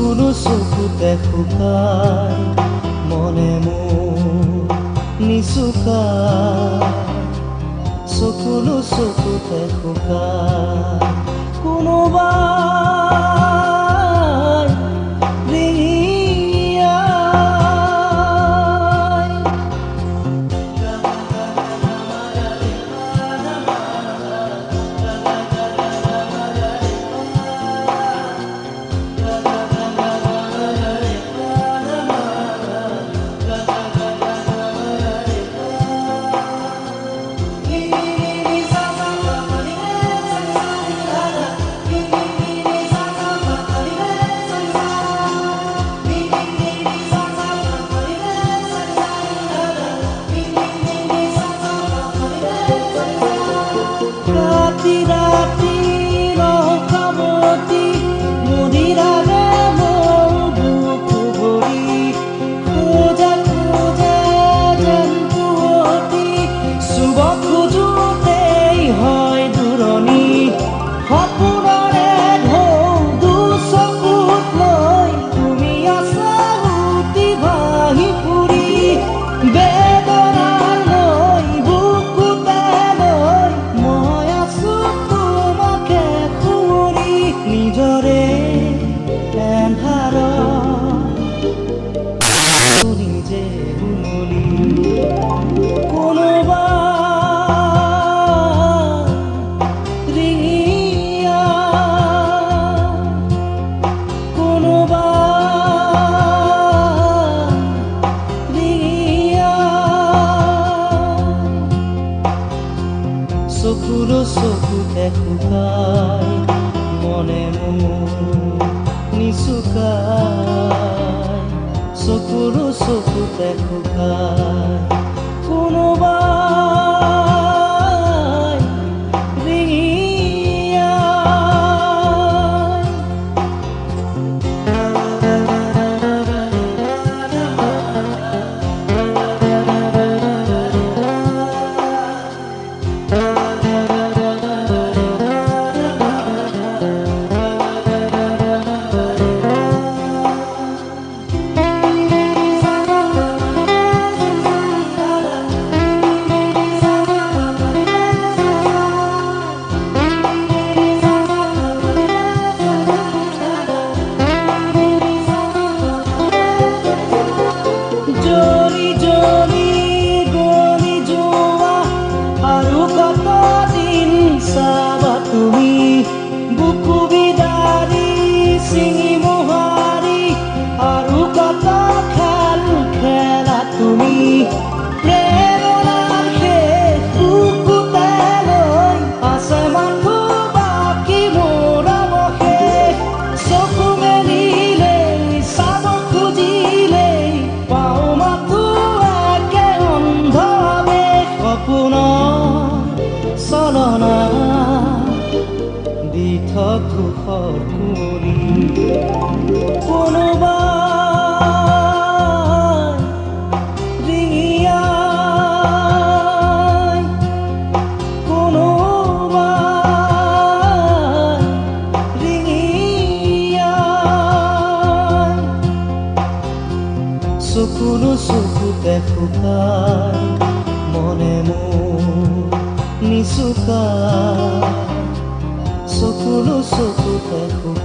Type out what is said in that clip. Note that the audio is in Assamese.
চকুলো চকুতে শুকাই মনে মোৰ নিচুকাই চকুলো চকুতে শুকাই কোনোবাই ৰিঙিয়াই ৰাতি ৰাতি ৰকামতি মদিৰাৰে মোৰ বুক ভৰি খোঁজা খোঁজা যেন পুৱতি চুব খোজোতেই হয় দূৰণি সপোনৰে ঢৌ দুচকুত লৈ তুমি আছা উটি ভাহি ফুৰি বেদনাৰ লৈ বুকুতে লৈ মই আছো তোমাকে সুঁৱৰি নিজৰে এন্ধাৰত নিজে উমলি কোনোবাই ৰিঙিয়াই কোনোবাই ৰিঙিয়াই চকুলো চকুতে শুকাই মনে মোৰ নিচুকাই চকুলো চকুতে শুকাই কোনোবাই ৰিঙিয়াই জলি জলি গলি যোৱা আৰু কতদিন চাবা তুমি বুকু বিদাৰি ছিঙি মোহাৰি আৰু কত খেল খেলা তুমি প্ৰেৰণাৰ শেষ বুকুতে লৈ আছে মাথো বাকী মোৰ অৱশেষ চকু মেলিলেই চাব খুজিলেই পাওঁ মাথো একে অন্ধভাৱে সপোনৰ চলনা দি ধূসৰ কুঁৱলী কোনোবাই ৰিঙিয়াই কোনোবাই ৰিঙিয়াই চকুলো চকুতে শুকাই মনে মোৰ নিচুকাই চকুলো চকুতে শুকাই